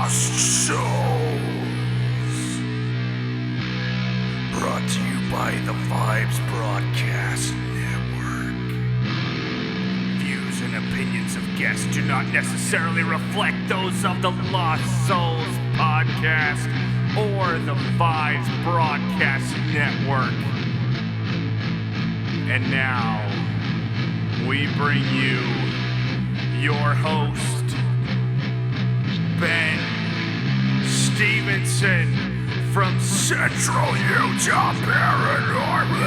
Lost Souls. Brought to you by the Vibes Broadcast Network. Views and opinions of guests do not necessarily reflect those of the Lost Souls Podcast or the Vibes Broadcast Network. And now, we bring you your host, Ben Stevenson from Central Utah Paranormal.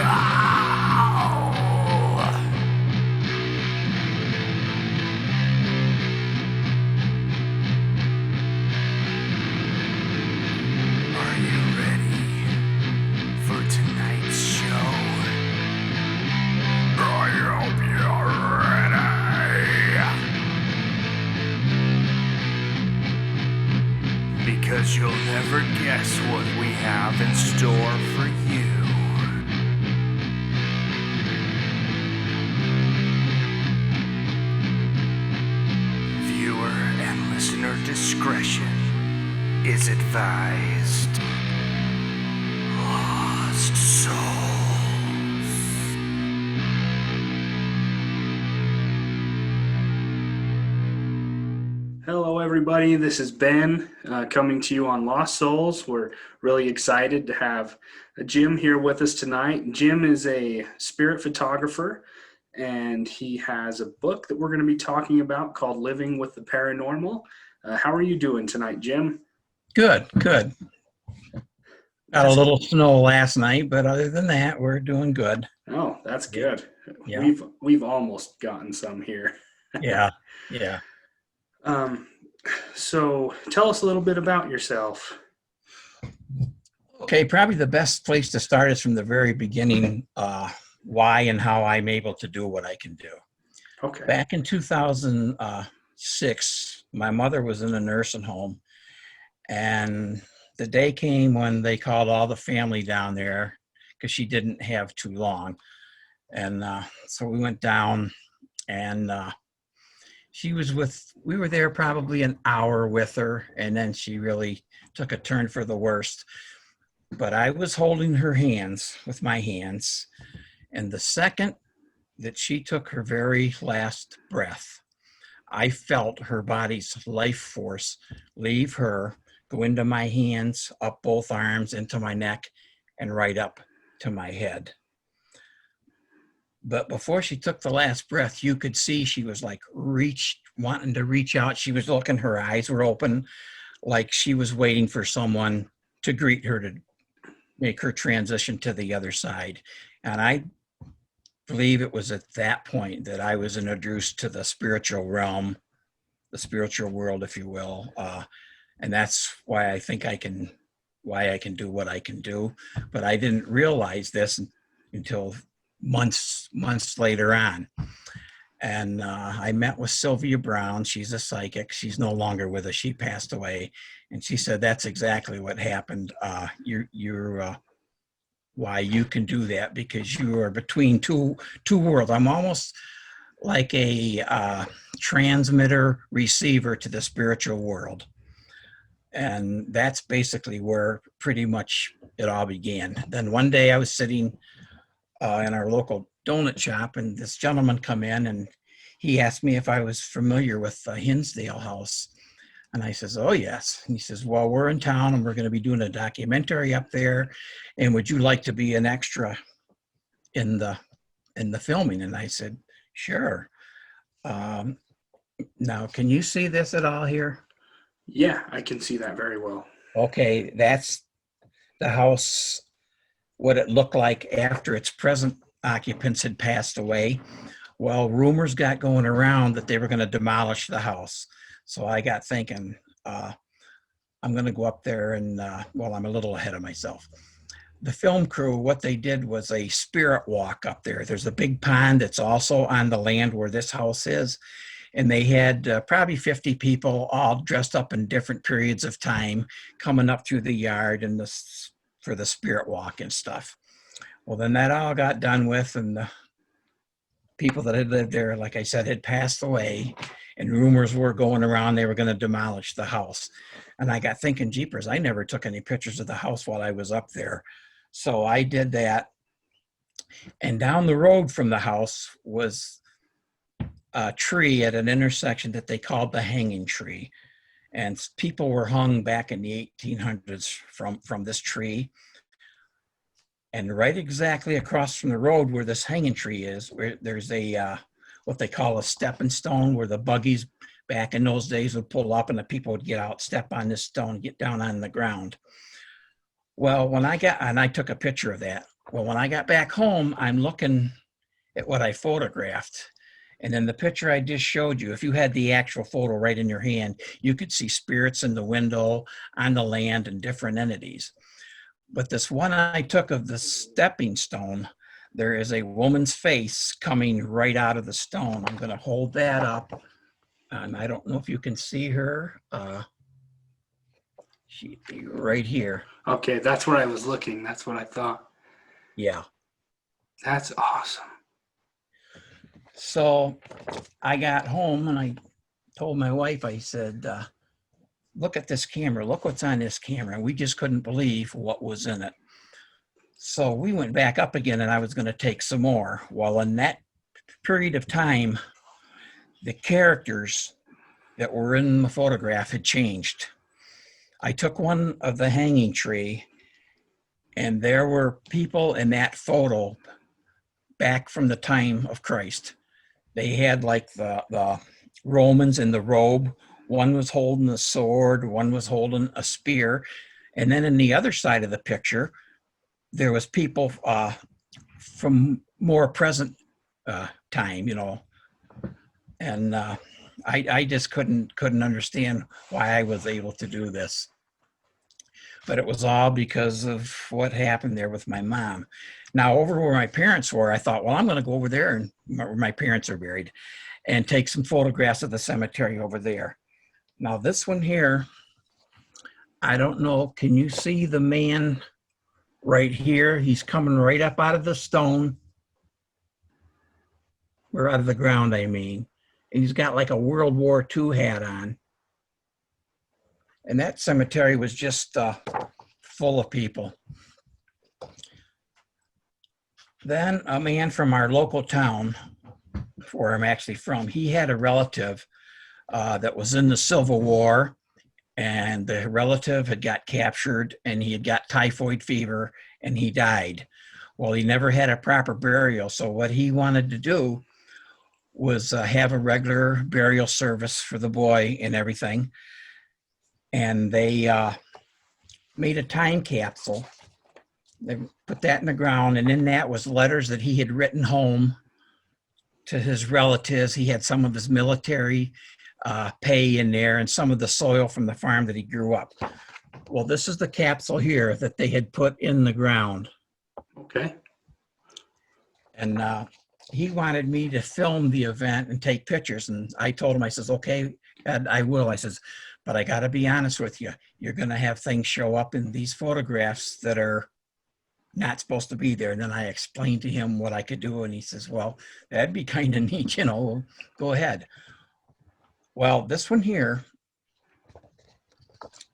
Are you ready for tonight's show? I hope you're ready. Because you'll never guess what we have in store for you. Viewer and listener discretion is advised. Lost Souls. Hello, everybody. This is Ben coming to you on Lost Souls. We're really excited to have Jim here with us tonight. Jim is a spirit photographer, and he has a book that we're going to be talking about called Living with the Paranormal. How are you doing tonight, Jim? Good. Got a little snow last night, but other than that, we're doing good. Oh, that's good. Yeah. We've almost gotten some here. Yeah. So tell us a little bit about yourself. Okay, probably the best place to start is from the very beginning, why and how I'm able to do what I can do. Okay. Back in 2006, my mother was in a nursing home, and the day came when they called all the family down there because she didn't have too long. And so we went down, and we were there probably an hour with her, and then she really took a turn for the worst. But I was holding her hands with my hands, and the second that she took her very last breath, I felt her body's life force leave her, go into my hands, up both arms, into my neck, and right up to my head. But before she took the last breath, you could see she was like wanting to reach out. She was looking, her eyes were open, like she was waiting for someone to greet her to make her transition to the other side. And I believe it was at that point that I was introduced to the spiritual realm, the spiritual world, if you will. And that's why I think I can do what I can do. But I didn't realize this until months later on. And I met with Sylvia Brown. She's a psychic. She's no longer with us. She passed away. And she said, that's exactly what happened. You're why you can do that, because you are between two worlds. I'm almost like a transmitter receiver to the spiritual world. And that's basically where pretty much it all began. Then one day I was sitting in our local donut shop, and this gentleman come in, and he asked me if I was familiar with the Hinsdale House. And I says, oh, yes. And he says, well, we're in town, and we're going to be doing a documentary up there. And would you like to be an extra in the filming? And I said, sure. Now, can you see this at all here? Yeah, I can see that very well. Okay, that's the house, what it looked like after its present occupants had passed away. Well, rumors got going around that they were going to demolish the house. So I got thinking, I'm going to go up there and, I'm a little ahead of myself. The film crew, what they did was a spirit walk up there. There's a big pond that's also on the land where this house is. And they had probably 50 people all dressed up in different periods of time coming up through the yard and for the spirit walk and stuff. Well, then that all got done with, and the people that had lived there, like I said, had passed away. and rumors were going around they were going to demolish the house. And I got thinking, jeepers, I never took any pictures of the house while I was up there. So I did that. And down the road from the house was a tree at an intersection that they called the hanging tree. And people were hung back in the 1800s from this tree. And right exactly across from the road where this hanging tree is, where there's a what they call a stepping stone, where the buggies back in those days would pull up and the people would get out, step on this stone, get down on the ground. Well, I took a picture of that. Well, when I got back home, I'm looking at what I photographed. And in the picture I just showed you, if you had the actual photo right in your hand, you could see spirits in the window, on the land, and different entities. But this one I took of the stepping stone, there is a woman's face coming right out of the stone. I'm going to hold that up. And I don't know if you can see her. She'd be right here. Okay, that's where I was looking. That's what I thought. Yeah. That's awesome. So I got home and I told my wife, I said, look at this camera. Look what's on this camera. And we just couldn't believe what was in it. So we went back up again and I was going to take some more. Well, in that period of time, the characters that were in the photograph had changed. I took one of the hanging tree and there were people in that photo back from the time of Christ. They had like the Romans in the robe. One was holding a sword, one was holding a spear. And then in the other side of the picture, there was people from more present time, you know. And I just couldn't understand why I was able to do this. But it was all because of what happened there with my mom. Now, over where my parents were, I thought, well, I'm going to go over there and where my parents are buried and take some photographs of the cemetery over there. Now, this one here, I don't know. Can you see the man right here? He's coming right up out of the stone, or out of the ground, I mean. And he's got like a World War II hat on. And that cemetery was just full of people. Then a man from our local town, where I'm actually from, he had a relative that was in the Civil War, and the relative had got captured and he had got typhoid fever and he died. Well, he never had a proper burial. So what he wanted to do was have a regular burial service for the boy and everything. And they made a time capsule. They put that in the ground, and in that was letters that he had written home to his relatives. He had some of his military pay in there and some of the soil from the farm that he grew up. Well, this is the capsule here that they had put in the ground. Okay. And he wanted me to film the event and take pictures. And I told him, I says, okay, Ed, I will. I says, but I got to be honest with you. You're going to have things show up in these photographs that are not supposed to be there. And then I explained to him what I could do. And he says, well, that'd be kind of neat, you know, go ahead. Well, this one here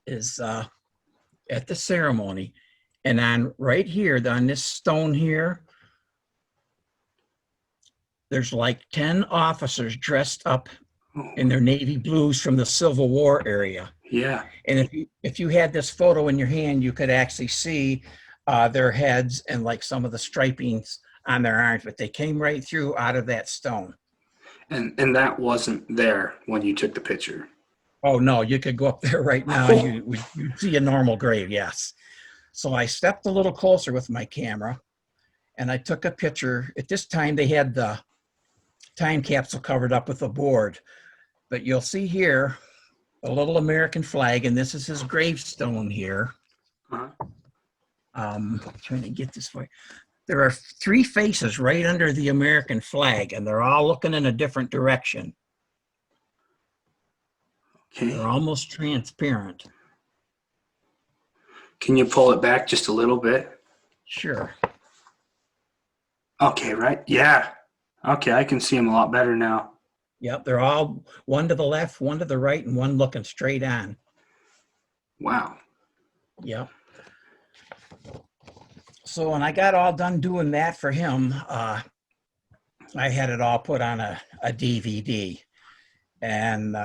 is at the ceremony. And on right here, on this stone here, there's like 10 officers dressed up in their navy blues from the Civil War area. Yeah. And if you had this photo in your hand, you could actually see their heads and like some of the stripings on their arms, but they came right through out of that stone. And that wasn't there when you took the picture. Oh no, you could go up there right now and you'd see a normal grave, yes. So I stepped a little closer with my camera and I took a picture. At this time they had the time capsule covered up with a board, but you'll see here a little American flag, and this is his gravestone here. Trying to get this for you. There are 3 faces right under the American flag, and they're all looking in a different direction. Okay. They're almost transparent. Can you pull it back just a little bit? Sure. Okay, right? Yeah. Okay, I can see him a lot better now. Yep, they're all one to the left, one to the right, and one looking straight on. Wow. Yep. So when I got all done doing that for him, I had it all put on a DVD. And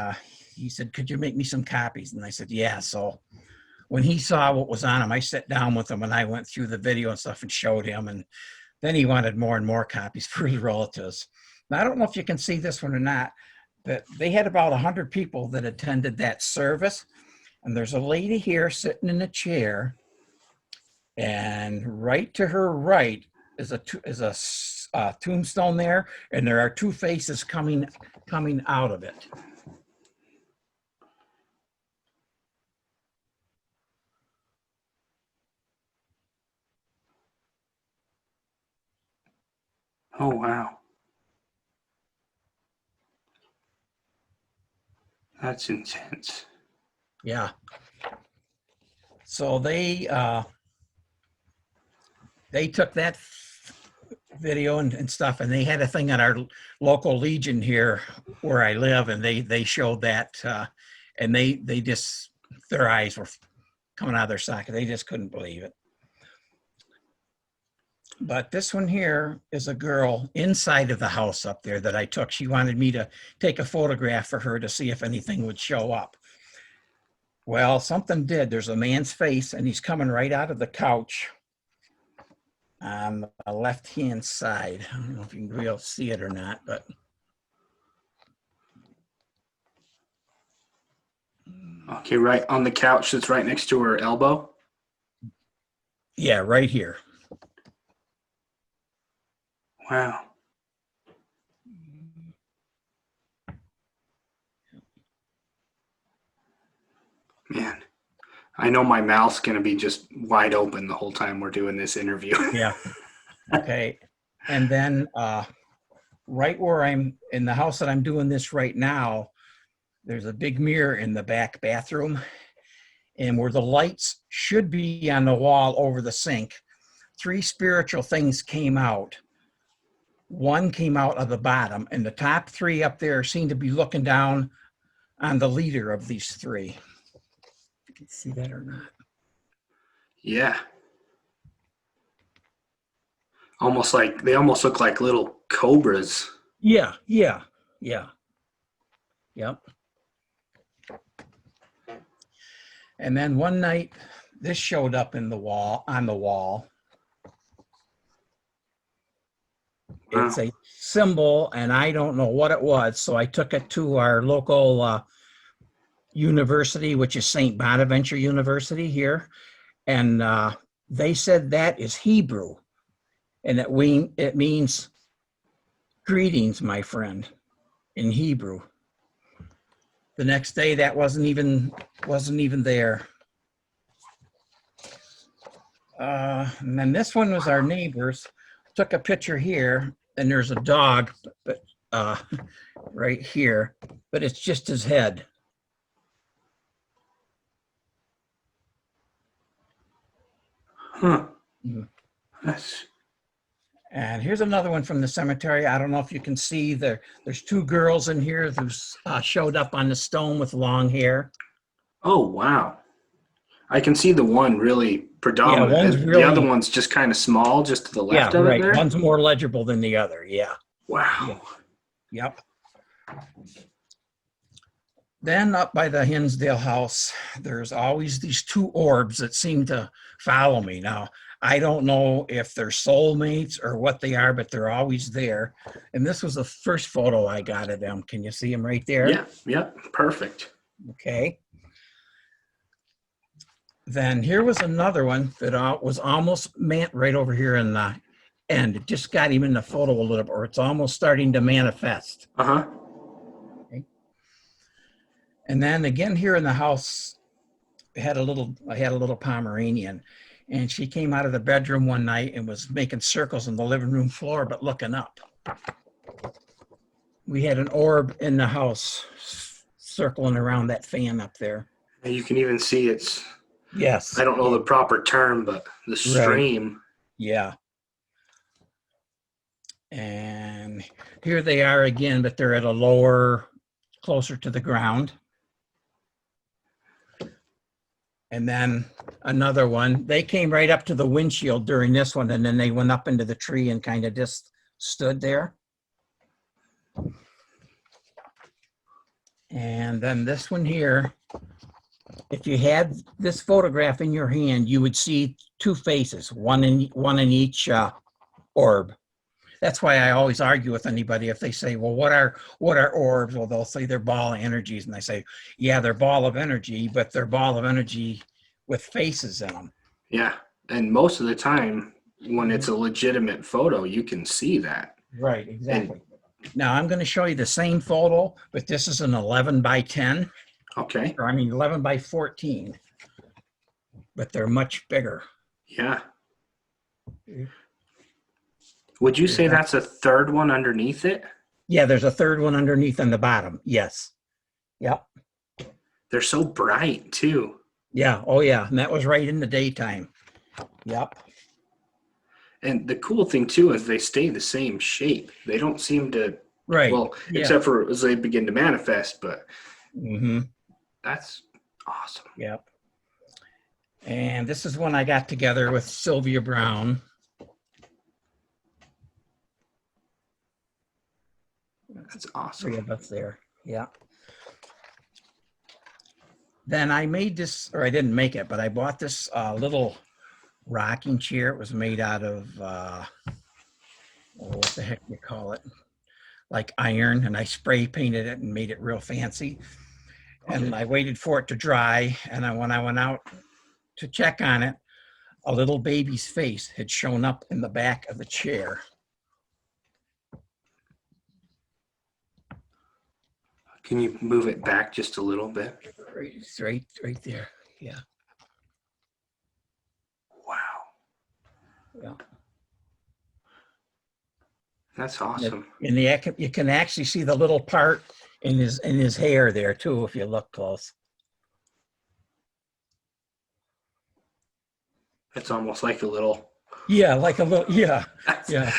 he said, "Could you make me some copies?" And I said, "Yeah." So when he saw what was on him, I sat down with him and I went through the video and stuff and showed him. And then he wanted more and more copies for his relatives. Now, I don't know if you can see this one or not, but they had about 100 people that attended that service. And there's a lady here sitting in a chair. And right to her right is a tombstone there. And there are two faces coming out of it. Oh, wow. That's intense. Yeah. So they took that video and stuff, and they had a thing on our local Legion here where I live, and they showed that, and they just, their eyes were coming out of their socket. They just couldn't believe it. But this one here is a girl inside of the house up there that I took. She wanted me to take a photograph for her to see if anything would show up. Well, something did. There's a man's face, and he's coming right out of the couch on the left-hand side. I don't know if you can be able to see it or not, but. Okay, right on the couch that's right next to her elbow? Yeah, right here. Wow. Man, I know my mouth's going to be just wide open the whole time we're doing this interview. Yeah. Okay. And then right where I'm in the house that I'm doing this right now, there's a big mirror in the back bathroom. And where the lights should be on the wall over the sink, 3 spiritual things came out. One came out of the bottom, and the top 3 up there seem to be looking down on the leader of these 3. If you can see that or not. Yeah. They almost look like little cobras. Yeah. Yep. And then one night, this showed up on the wall. Wow. It's a symbol, and I don't know what it was. So I took it to our local university, which is St. Bonaventure University here. And they said that is Hebrew. And it means greetings, my friend, in Hebrew. The next day, that wasn't even there. And then this one was our neighbors. Took a picture here, and there's a dog, but right here, but it's just his head. Huh. Mhm. That's, And here's another one from the cemetery. I don't know if you can see there's 2 girls in here who showed up on the stone with long hair. oh, wow. I can see the one really predominant. one's The really- other one's just kind of small, just to the left of right. it there. One's more legible than the other. Yeah. Wow. Yep. Then up by the Hinsdale House, there's always these 2 orbs that seem to follow me. Now, I don't know if they're soulmates or what they are, but they're always there. And this was the first photo I got of them. Can you see them right there? Yeah. Perfect. Okay. Then here was another one that was almost right over here in the end. It just got him in the photo a little bit, or it's almost starting to manifest. Uh-huh. Okay. And then again here in the house, I had a little Pomeranian, and she came out of the bedroom one night and was making circles on the living room floor, but looking up. We had an orb in the house circling around that fan up there. And you can even see it's, Yes. I don't know the proper term, but the stream. Yeah. And here they are again, but they're at a lower, closer to the ground. And then another one, they came right up to the windshield during this one, and then they went up into the tree and kind of just stood there. And then this one here, if you had this photograph in your hand, you would see two faces, one in each orb. That's why I always argue with anybody if they say, well, what are orbs? Well, they'll say they're ball of energies. And I say, yeah, they're ball of energy, but they're ball of energy with faces in them. Yeah. And most of the time, when it's a legitimate photo, you can see that. Right, exactly. Now I'm going to show you the same photo, but this is an 11 by 10. Okay. Or I mean 11 by 14. But they're much bigger. Yeah. Would you say that's a third one underneath it? Yeah, there's a third one underneath on the bottom. Yes. Yep. They're so bright too. Yeah. Oh, yeah. And that was right in the daytime. Yep. And the cool thing too is they stay the same shape. They don't seem to, Right. well, Yeah. except for as they begin to manifest, but Mm-hmm. that's awesome. Yep. And this is when I got together with Sylvia Brown. That's Three awesome. of us there. Yeah. Then I made this, or I didn't make it, but I bought this little rocking chair. It was made out of, what the heck do you call it? Like iron, and I spray painted it and made it real fancy. And I waited for it to dry. And when I went out to check on it, a little baby's face had shown up in the back of the chair. Can you move it back just a little bit? Right there. Yeah. Wow. Yeah. That's awesome. And you can actually see the little part in his hair there too, if you look close. It's almost like a little, Yeah, like a little, yeah, yeah.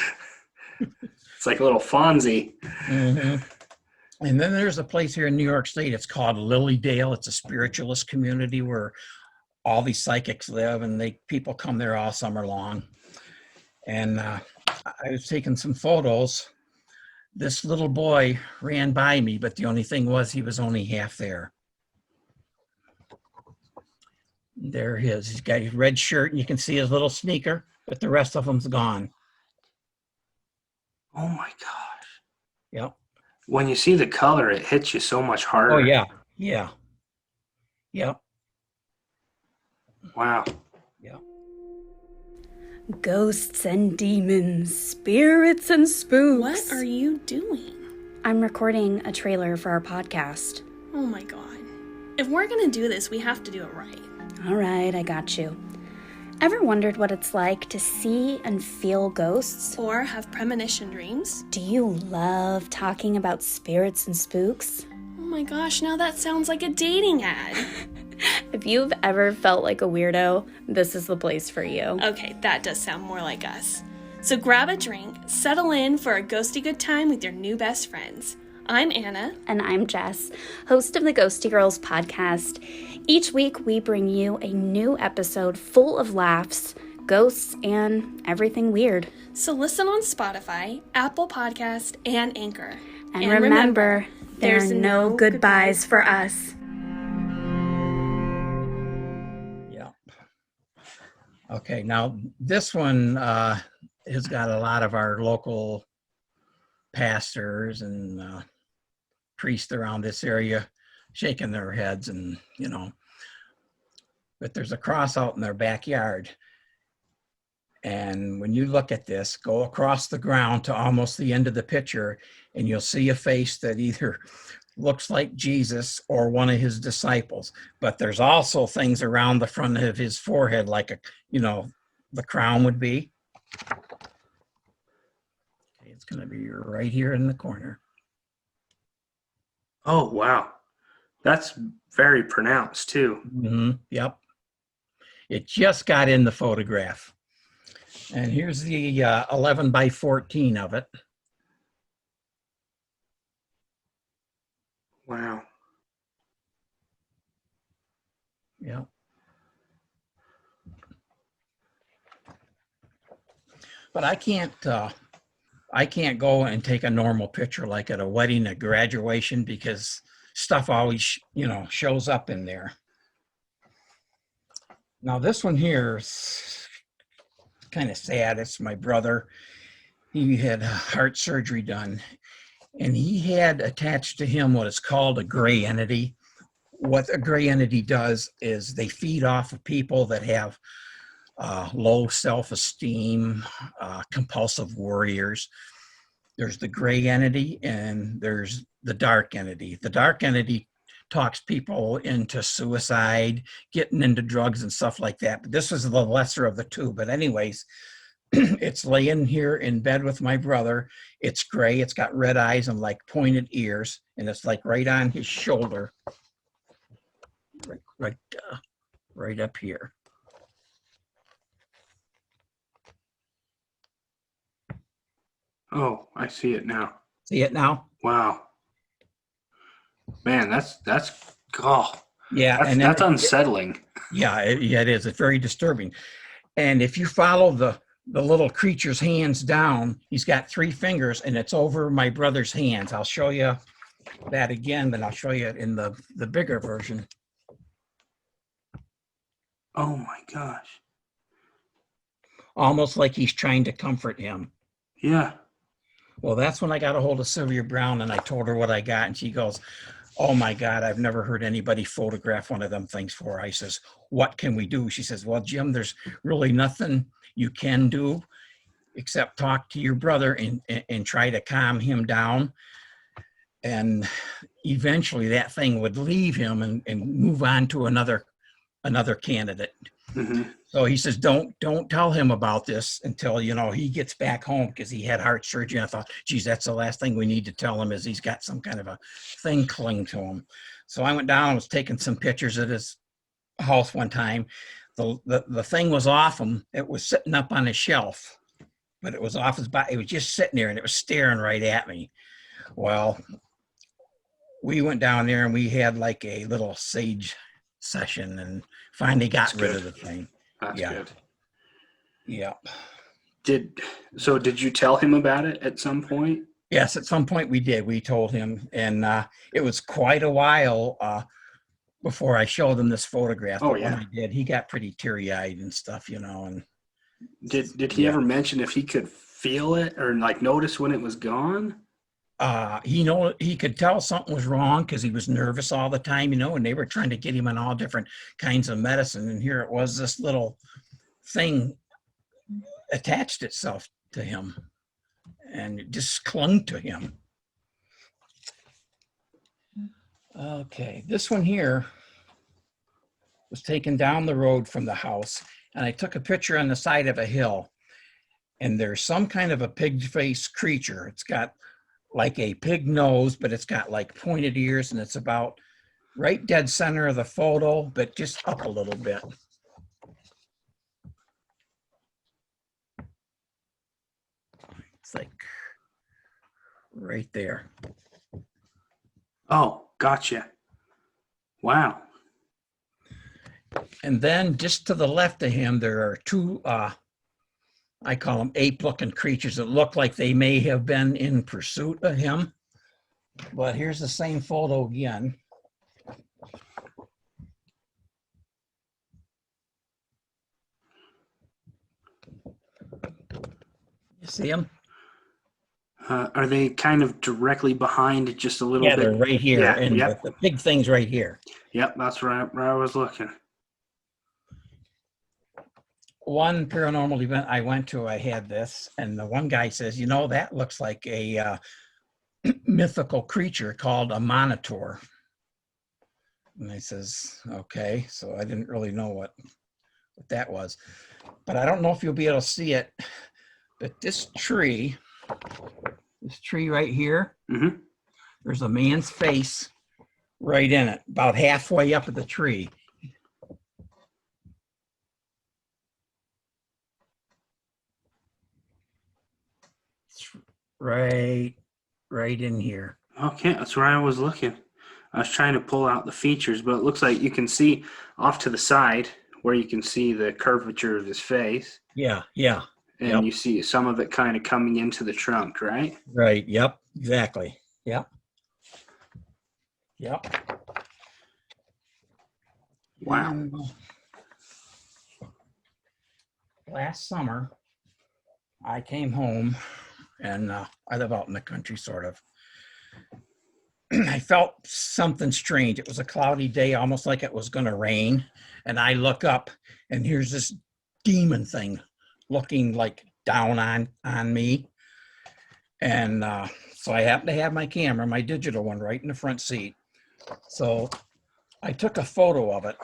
it's like a little Fonzie. Hmm. And then there's a place here in New York State. It's called Lilydale. It's a spiritualist community where all these psychics live, and people come there all summer long. And I was taking some photos. This little boy ran by me, but the only thing was he was only half there. There he is. He's got his red shirt, and you can see his little sneaker, but the rest of them's gone. Oh my gosh. Yep. When you see the color, it hits you so much harder. Oh, yeah. Yeah. Yep. Wow. Yeah. Ghosts and demons, spirits and spooks. What are you doing? I'm recording a trailer for our podcast. Oh my god. If we're gonna do this, we have to do it right. All right, I got you. Ever wondered what it's like to see and feel ghosts? Or have premonition dreams. Do you love talking about spirits and spooks? Oh my gosh, now that sounds like a dating ad. If you've ever felt like a weirdo, this is the place for you. Okay, that does sound more like us. So grab a drink, settle in for a ghosty good time with your new best friends. I'm Anna. And I'm Jess, host of the Ghosty Girls podcast. Each week, we bring you a new episode full of laughs, ghosts, and everything weird. So listen on Spotify, Apple Podcast, and Anchor. And remember, there's no goodbyes for us. Yeah. Okay, now this one has got a lot of our local pastors and priests around this area shaking their heads, and but there's a cross out in their backyard. And when you look at this, go across the ground to almost the end of the picture, and you'll see a face that either looks like Jesus or one of his disciples. But there's also things around the front of his forehead, like the crown would be. Okay, it's going to be right here in the corner. Oh, wow. That's very pronounced too. Mm-hmm. Yep. It just got in the photograph. And here's the 11 by 14 of it. Wow. Yeah. But I can't go and take a normal picture like at a wedding, a graduation, because stuff always, shows up in there. Now this one here is kind of sad. It's my brother. He had heart surgery done, and he had attached to him what is called a gray entity. What a gray entity does is they feed off of people that have low self-esteem, compulsive warriors. There's the gray entity and there's the dark entity. The dark entity talks people into suicide, getting into drugs and stuff like that. But this is the lesser of the two. But anyways, it's laying here in bed with my brother. It's gray. It's got red eyes and like pointed ears. And it's like right on his shoulder. Right up here. Oh, I see it now. See it now? Wow. Man, that's oh, Yeah, that's unsettling. Yeah, it is. It's very disturbing. And if you follow the little creature's hands down, he's got 3 fingers, and it's over my brother's hands. I'll show you that again, but I'll show you it in the bigger version. Oh my gosh. Almost like he's trying to comfort him. Yeah. Well, that's when I got a hold of Sylvia Brown, and I told her what I got, and she goes, "Oh my God, I've never heard anybody photograph one of them things before." I says, "What can we do?" She says, "Well, Jim, there's really nothing you can do except talk to your brother and try to calm him down. And eventually that thing would leave him and move on to another candidate." Mm-hmm. So he says, don't tell him about this until, he gets back home, because he had heart surgery. And I thought, geez, that's the last thing we need to tell him, is he's got some kind of a thing cling to him. So I went down and was taking some pictures at his house one time. The thing was off him. It was sitting up on a shelf, but it was off his body. It was just sitting there, and it was staring right at me. Well, we went down there and we had like a little sage session and finally got rid of the thing. That's good. Yeah. Did you tell him about it at some point? Yes, at some point we did. We told him, and it was quite a while before I showed him this photograph. Oh, but yeah. when I did, he got pretty teary-eyed and stuff, and Did he ever mention if he could feel it or like notice when it was gone? He could tell something was wrong because he was nervous all the time, and they were trying to get him on all different kinds of medicine. And here it was, this little thing attached itself to him and it just clung to him. Okay, this one here was taken down the road from the house, and I took a picture on the side of a hill, and there's some kind of a pig-faced creature. It's got like a pig nose, but it's got like pointed ears, and it's about right dead center of the photo, but just up a little bit. It's like right there. Oh, gotcha. Wow. And then just to the left of him, there are 2 I call them ape-looking creatures that look like they may have been in pursuit of him. But here's the same photo again. You see them? Are they kind of directly behind just a little bit? Yeah, they're right here. Yeah, and yep. the big thing's right here. Yep, that's where I was looking. One paranormal event I went to, I had this, and the one guy says, that looks like a mythical creature called a monitor. And I says, okay. So I didn't really know what that was. But I don't know if you'll be able to see it, but this tree right here, Mm-hmm. there's a man's face right in it, about halfway up at the tree. Right in here. Okay, that's where I was looking. I was trying to pull out the features, but it looks like you can see off to the side where you can see the curvature of his face, Yeah, yeah, and yep, you see some of it kind of coming into the trunk, right? right, yep, exactly, yep, yep. Wow. And last summer, I came home, and I live out in the country, sort of. I felt something strange. It was a cloudy day, almost like it was going to rain. And I look up, and here's this demon thing looking like down on me. And so I happen to have my camera, my digital one, right in the front seat. So I took a photo of it,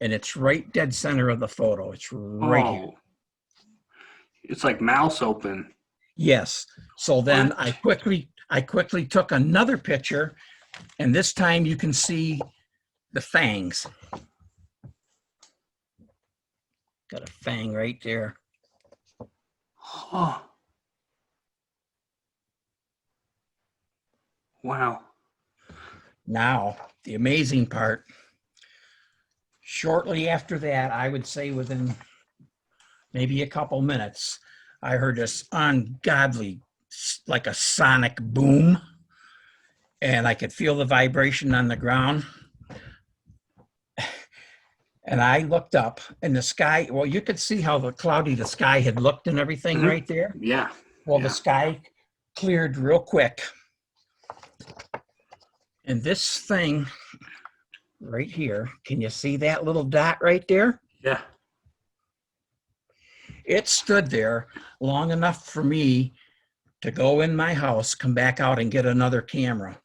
and it's right dead center of the photo. It's right here. Oh, it's like mouse open. Yes. So then What? I quickly took another picture, and this time you can see the fangs. Got a fang right there. Oh, wow. Now, the amazing part, shortly after that, I would say within maybe a couple minutes, I heard this ungodly, like a sonic boom, and I could feel the vibration on the ground. And I looked up, and the sky, well, you could see how cloudy the sky had looked and everything Mhm. right there. Yeah. Well, Yeah. the sky cleared real quick. And this thing right here, can you see that little dot right there? Yeah. It stood there long enough for me to go in my house, come back out and get another camera.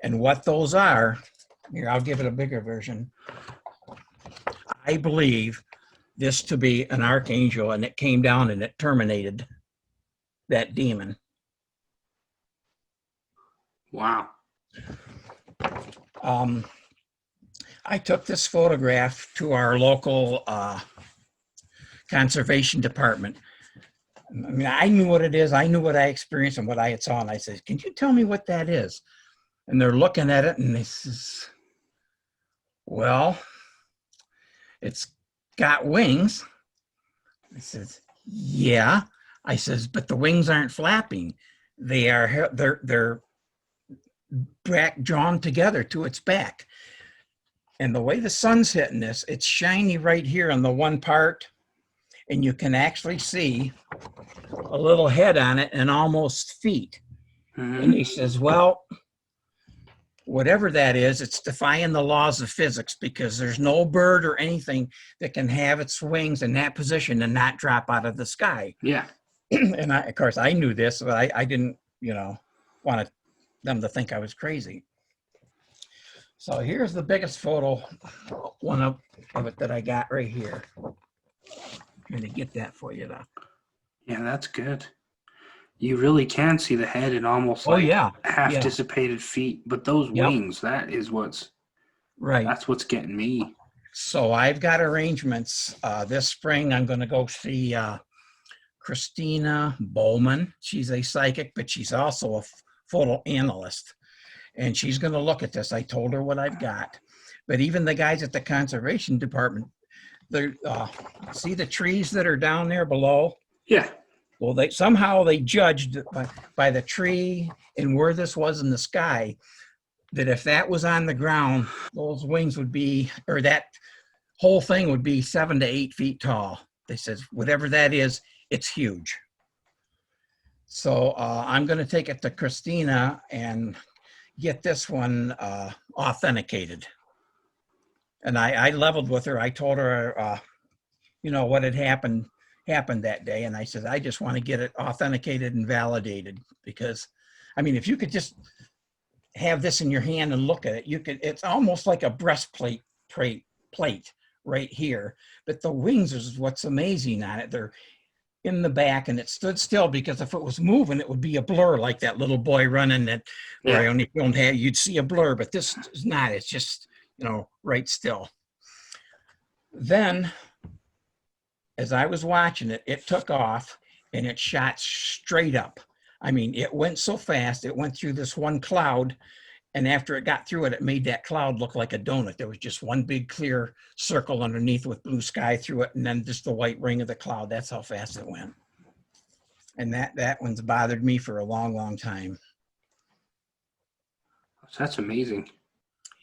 And what those are, here, I'll give it a bigger version. I believe this to be an archangel, and it came down and it terminated that demon. Wow. I took this photograph to our local conservation department. I mean, I knew what it is. I knew what I experienced and what I had saw. And I said, can you tell me what that is? And they're looking at it and they says, well, it's got wings. I says, yeah. I says, but the wings aren't flapping. They're back drawn together to its back. And the way the sun's hitting this, it's shiny right here on the one part, and you can actually see a little head on it and almost feet. Mhm. And he says, well, whatever that is, it's defying the laws of physics, because there's no bird or anything that can have its wings in that position and not drop out of the sky. Yeah. And of course, I knew this, but I didn't, want them to think I was crazy. So here's the biggest photo, one of it that I got right here. I'm going to get that for you, though. Yeah, that's good. You really can see the head and almost Oh, like yeah. half Yeah. dissipated feet, but those Yep. wings, that's what's getting me. So I've got arrangements. This spring, I'm going to go see Christina Bowman. She's a psychic, but she's also a photo analyst. And she's going to look at this. I told her what I've got. But even the guys at the conservation department, they see the trees that are down there below? Yeah. Well, they somehow judged by the tree and where this was in the sky, that if that was on the ground, those wings would be, or that whole thing would be 7 to 8 feet tall. They says, whatever that is, it's huge. So I'm going to take it to Christina and get this one authenticated. And I leveled with her. I told her, what had happened that day. And I said, I just want to get it authenticated and validated, because, I mean, if you could just have this in your hand and look at it, it's almost like a breastplate plate right here. But the wings is what's amazing on it. They're in the back, and it stood still, because if it was moving, it would be a blur, like that little boy running that where I only don't have, you'd see a blur, but this is not. It's just, right still. Then, as I was watching it, it took off and it shot straight up. I mean, it went so fast, it went through this one cloud, And after it got through it, it made that cloud look like a donut. There was just one big clear circle underneath with blue sky through it, and then just the white ring of the cloud. That's how fast it went. And that one's bothered me for a long, long time. That's amazing.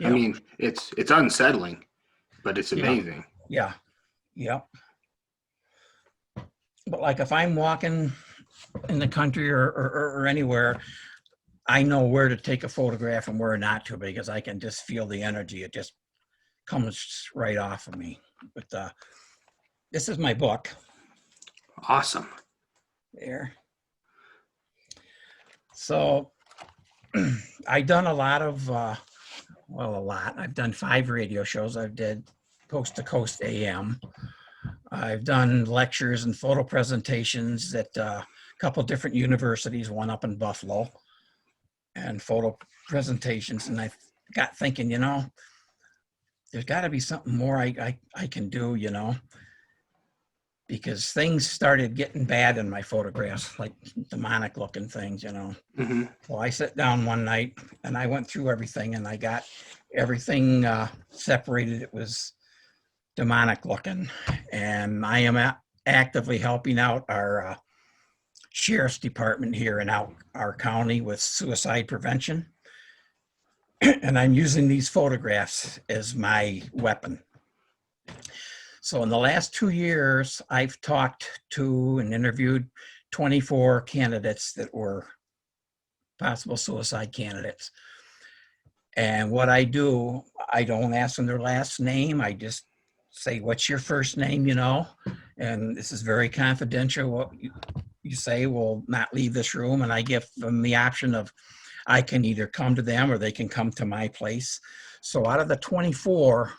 Yeah. I mean, it's unsettling, but it's amazing. Yeah. Yep. But like if I'm walking in the country or anywhere, I know where to take a photograph and where not to, because I can just feel the energy. It just comes right off of me. But this is my book. Awesome. There. So I've done a lot of, I've done 5 radio shows. I've did Coast to Coast AM. I've done lectures and photo presentations at a couple different universities, one up in Buffalo, and photo presentations. And I got thinking, there's got to be something more I can do, because things started getting bad in my photographs, like demonic looking things, Mm-hmm. Well, I sat down one night and I went through everything and I got everything separated. It was demonic looking. And I am actively helping out our sheriff's department here in our county with suicide prevention. And I'm using these photographs as my weapon. So in the last 2 years, I've talked to and interviewed 24 candidates that were possible suicide candidates. And what I do, I don't ask them their last name. I just say, what's your first name, and this is very confidential. What you say will not leave this room. And I give them the option of, I can either come to them or they can come to my place. So out of the 24,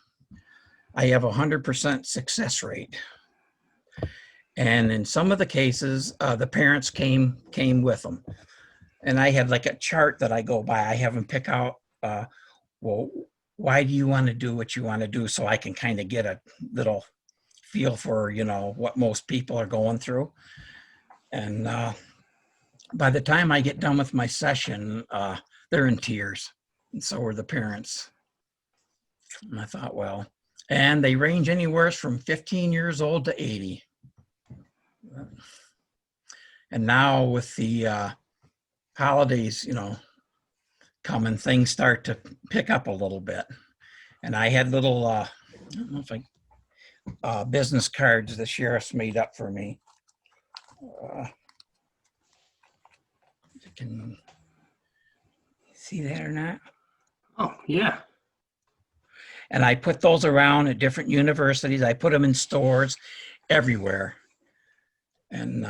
I have 100% success rate. And in some of the cases, the parents came with them. And I have like a chart that I go by. I have them pick out, why do you want to do what you want to do? So I can kind of get a little feel for, what most people are going through. And by the time I get done with my session, they're in tears. And so are the parents. And I thought, well, and they range anywhere from 15 years old to 80. And now with the holidays, coming, things start to pick up a little bit. And I had little, I don't know if business cards the sheriff's made up for me. You can see that or not? Oh, yeah. And I put those around at different universities. I put them in stores everywhere. And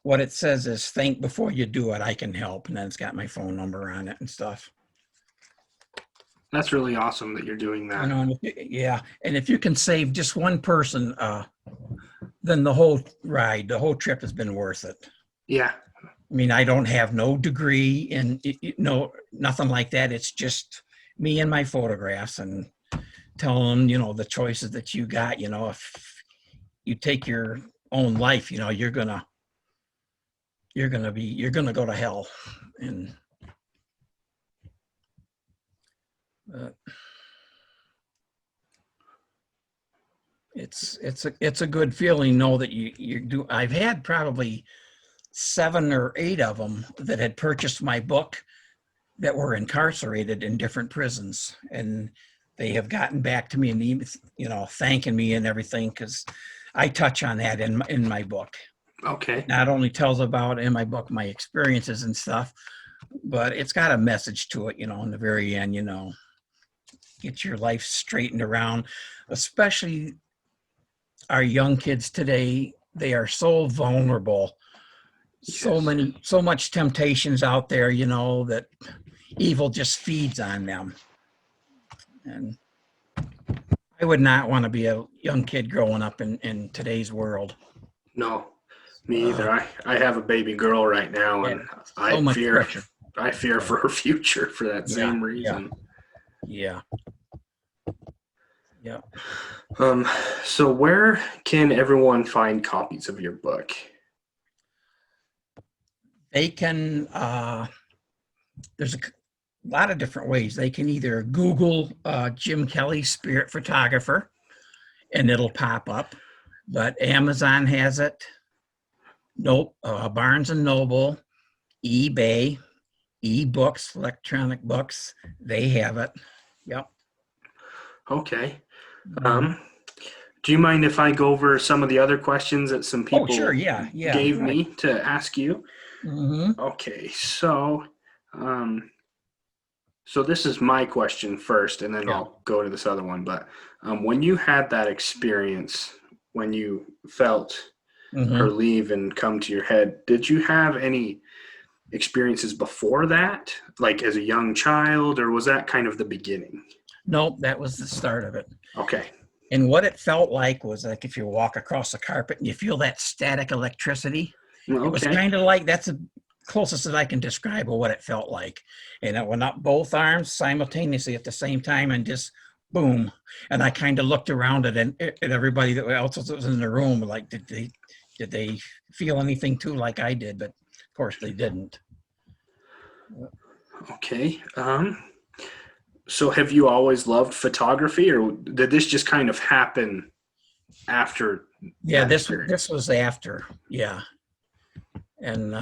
what it says is, think before you do it, I can help. And then it's got my phone number on it and stuff. That's really awesome that you're doing that. Yeah. And if you can save just one person, then the whole trip has been worth it. Yeah. I mean, I don't have no degree and nothing like that. It's just me and my photographs and telling them, the choices that you got, if you take your own life, you're gonna go to hell. And it's a good feeling, know that you do. I've had probably 7 or 8 of them that had purchased my book that were incarcerated in different prisons, and they have gotten back to me and even, thanking me and everything, because I touch on that in my book. Okay. Not only tells about in my book my experiences and stuff, but it's got a message to it, in the very end, get your life straightened around, especially our young kids today. They are so vulnerable. Yes. So much temptations out there, that evil just feeds on them. And I would not want to be a young kid growing up in today's world. No, me either. I have a baby girl right now, and I fear for her future for that same reason. Yeah. So where can everyone find copies of your book? They can, a lot of different ways. They can either Google Jim Kelly Spirit Photographer and it'll pop up, but Amazon has it. Nope. Barnes and Noble, eBay, ebooks, electronic books, they have it. Yep. Okay. Do you mind if I go over some of the other questions that some people Sure. Yeah. gave me to ask you? Mm-hmm. Okay, so this is my question first, and then I'll go to this other one. But when you had that experience, when you felt her leave and come to your head, did you have any experiences before that, like as a young child, or was that kind of the beginning? Nope, that was the start of it. Okay. And what it felt like was like if you walk across the carpet and you feel that static electricity. Okay. It was kind of like, that's the closest that I can describe of what it felt like. And it went up both arms simultaneously at the same time and just boom. And I kind of looked around it and everybody else that was in the room, like, did they feel anything too like I did? But of course they didn't. Okay. So have you always loved photography, or did this just kind of happen after? Yeah, this was after. Yeah. And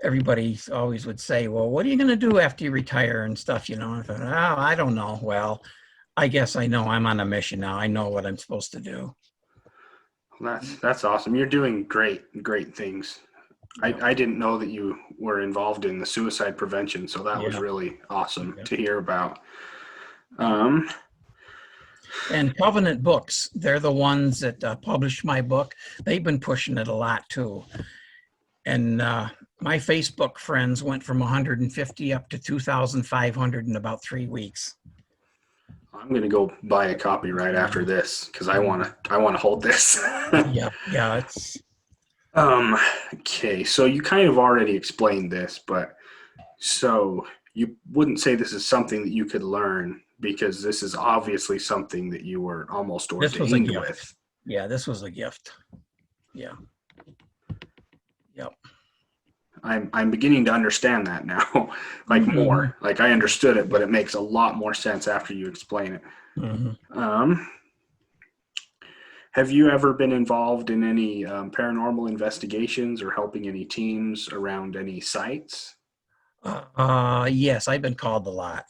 everybody always would say, well, what are you going to do after you retire and stuff, you know? And I thought, oh, I don't know. Well, I guess I know I'm on a mission now. I know what I'm supposed to do. That's awesome. You're doing great things. I didn't know that you were involved in the suicide prevention, so that was really awesome to hear about. And Covenant Books, they're the ones that published my book. They've been pushing it a lot too. And my Facebook friends went from 150 up to 2,500 in about 3 weeks. I'm going to go buy a copy right after this because I want to hold this. Yeah, it's. Okay, so you kind of already explained this, but so you wouldn't say this is something that you could learn because this is obviously something that you were almost ordained with. Yeah, this was a gift. Yeah. Yep. I'm beginning to understand that now, like more. Like I understood it, but it makes a lot more sense after you explain it. Have you ever been involved in any paranormal investigations or helping any teams around any sites? Yes, I've been called a lot.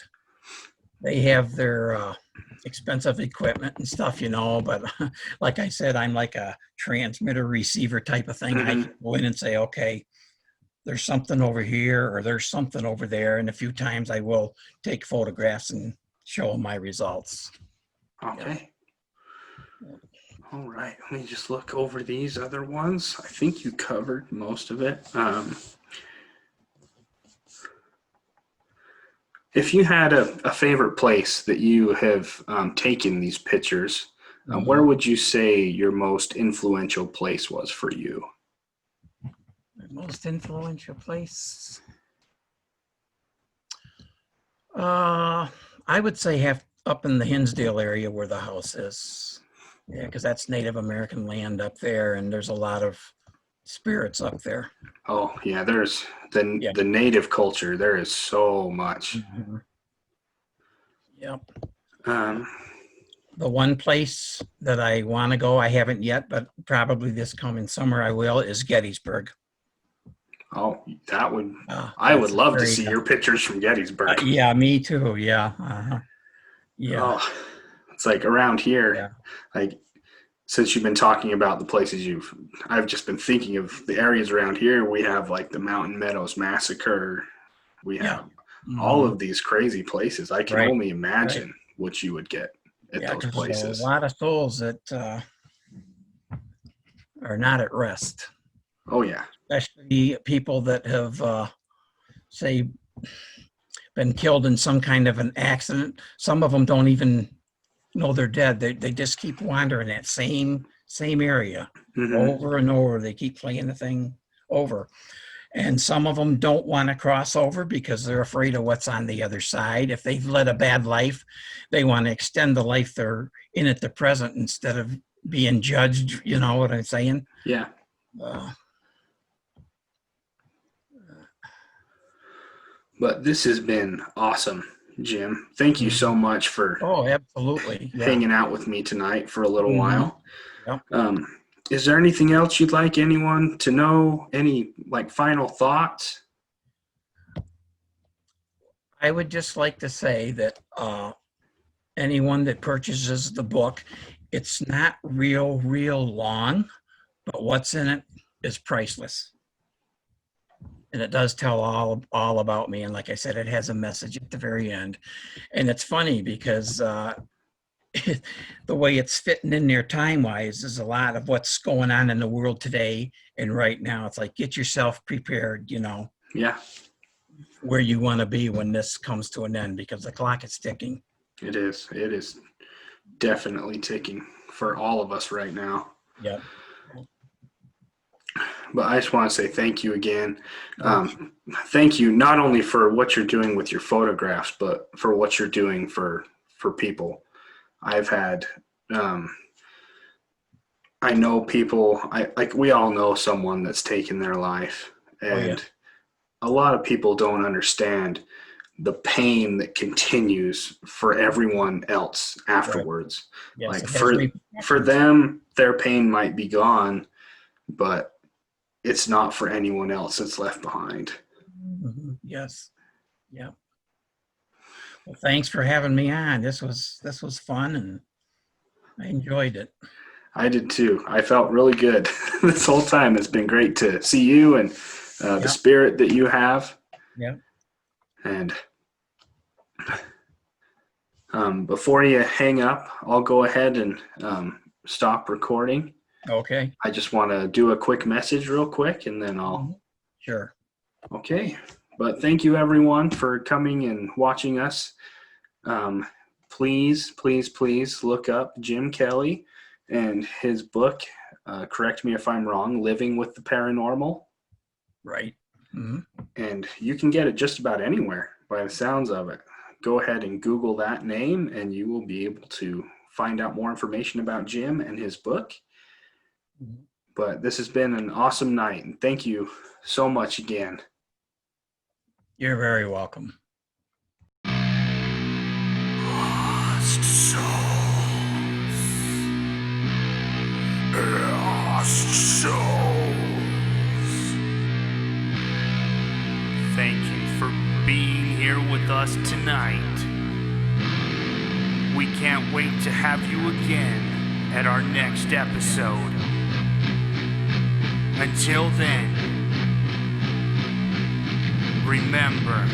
They have their expensive equipment and stuff, you know, but like I said, I'm like a transmitter receiver type of thing. I go in and say, okay, there's something over here or there's something over there. And a few times I will take photographs and show them my results. Okay. All right, let me just look over these other ones. I think you covered most of it. If you had a favorite place that you have taken these pictures, where would you say your most influential place was for you? My most influential place? I would say up in the Hinsdale area where the house is. Yeah, because that's Native American land up there, and there's a lot of spirits up there. Oh, yeah, there's the native culture. There is so much. Yep. The one place that I want to go, I haven't yet, but probably this coming summer I will, is Gettysburg. Oh, that would, I would love to see your pictures from Gettysburg. Yeah, me too. Yeah. Yeah. Oh, it's like around here, like since you've been talking about the places I've just been thinking of the areas around here. We have like the Mountain Meadows Massacre. We have all of these crazy places. I can only imagine what you would get at those places. There's a lot of souls that are not at rest. Oh, yeah. Especially people that have, say, been killed in some kind of an accident. Some of them don't even know they're dead. They just keep wandering that same area over and over. They keep playing the thing over. And some of them don't want to cross over because they're afraid of what's on the other side. If they've led a bad life, they want to extend the life they're in at the present instead of being judged. You know what I'm saying? Yeah. But this has been awesome, Jim. Thank you so much for Oh, absolutely. Yeah. hanging out with me tonight for a little Mhm. while. Yep. Is there anything else you'd like anyone to know? Any like final thoughts? I would just like to say that anyone that purchases the book, it's not real long, but what's in it is priceless. And it does tell all about me. And like I said, it has a message at the very end. And it's funny because the way it's fitting in there time-wise is a lot of what's going on in the world today and right now. It's like, get yourself prepared, Yeah, where you want to be when this comes to an end, because the clock is ticking. it is. It is definitely ticking for all of us right now. Yeah. But I just want to say thank you again. Thank you not only for what you're doing with your photographs, but for what you're doing for people. I've had, I know people, we all know someone that's taken their life, and a lot of people don't understand the pain that continues for everyone else afterwards. Yes, Like it has for them, their pain might be gone, but it's not for anyone else that's left behind. Mhm. Yes. Yeah. Well, thanks for having me on. This was fun, and I enjoyed it. I did too. I felt really good this whole time. It's been great to see you and the spirit that you have. Yeah. And before you hang up, I'll go ahead and stop recording. Okay. I just want to do a quick message real quick, and then I'll. Sure. Okay. But thank you, everyone, for coming and watching us. Please look up Jim Kelly and his book, correct me if I'm wrong, Living with the Paranormal. Right. Mm-hmm. And you can get it just about anywhere by the sounds of it. Go ahead and Google that name, and you will be able to find out more information about Jim and his book. But this has been an awesome night, and thank you so much again. You're very welcome. Lost souls. Lost souls. Thank you for being here with us tonight. We can't wait to have you again at our next episode. Until then, remember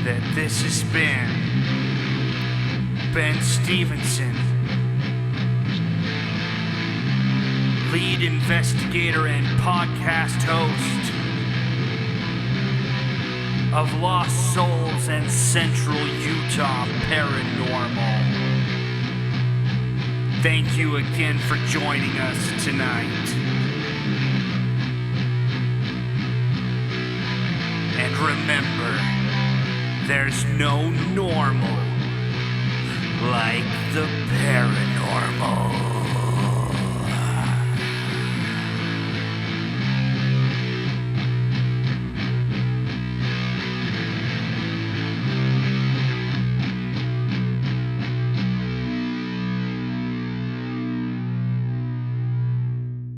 that this has been Ben Stevenson, lead investigator and podcast host of Lost Souls and Central Utah Paranormal. Thank you again for joining us tonight. And remember, there's no normal like the paranormal.